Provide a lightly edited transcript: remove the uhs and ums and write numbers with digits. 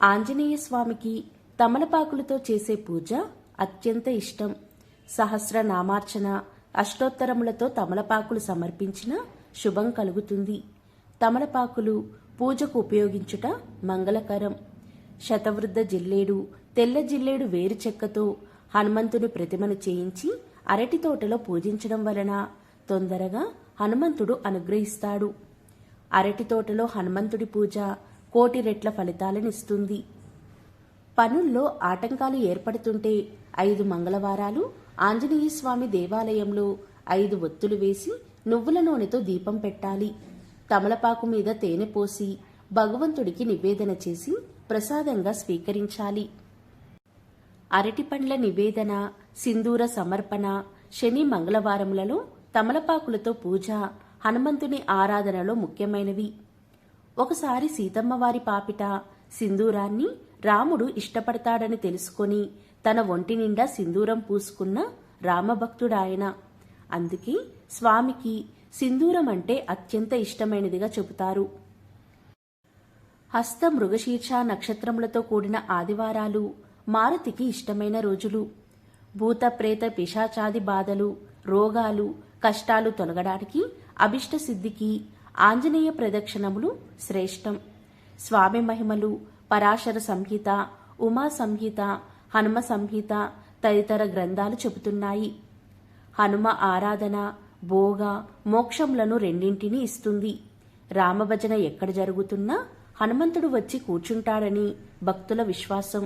ఆంజనేయ స్వామికి తమలపాకులతో చేసే పూజ అత్యంత ఇష్టం. సహస్రనామార్చన, అష్టోత్తరములతో తమలపాకులు సమర్పించిన శుభం కలుగుతుంది. తమలపాకులు పూజకు ఉపయోగించుట మంగళకరం. శతవృద్ధ జిల్లేడు, తెల్ల జిల్లేడు వేరు చెక్కతో హనుమంతుని ప్రతిమను చేయించి అరటి తోటలో పూజించడం వలన తొందరగా హనుమంతుడు అనుగ్రహిస్తాడు. అరటి తోటలో హనుమంతుడి పూజ కోటి రెట్ల ఫలితాలనిస్తుంది. పనుల్లో ఆటంకాలు ఏర్పడుతుంటే 5 మంగళవారాలు ఆంజనేయ స్వామి దేవాలయంలో 5 ఒత్తులు వేసి నువ్వుల నూనెతో దీపం పెట్టాలి. తమలపాకు మీద తేనె పోసి భగవంతుడికి నివేదన చేసి ప్రసాదంగా స్వీకరించాలి. అరటి పండ్ల నివేదన, సింధూర సమర్పణ, శని మంగళవారములలో తమలపాకులతో పూజ హనుమంతుని ఆరాధనలో ముఖ్యమైనవి. ఒకసారి సీతమ్మవారి పాపిట సింధూరాన్ని రాముడు ఇష్టపడతాడని తెలుసుకొని తన ఒంటి నిండా సింధూరం పూసుకున్న రామభక్తుడాయన. అందుకే స్వామికి సింధూరం అంటే అత్యంత ఇష్టమైనదిగా చెబుతారు. హస్త మృగశీర్ష నక్షత్రములతో కూడిన ఆదివారాలు మారుతికి ఇష్టమైన రోజులు. భూత ప్రేత పిశాచాది బాధలు, రోగాలు, కష్టాలు తొలగడానికి, అభిష్ట సిద్ధికి ఆంజనేయ ప్రదక్షిణములు శ్రేష్టం. స్వామి మహిమలు పరాశర సంహిత, ఉమా సంహిత, హనుమ సంహిత తదితర గ్రంథాలు చెబుతున్నాయి. హనుమ ఆరాధన భోగ మోక్షములను రెండింటినీ ఇస్తుంది. రామభజన ఎక్కడ జరుగుతున్నా హనుమంతుడు వచ్చి కూర్చుంటాడని భక్తుల విశ్వాసం.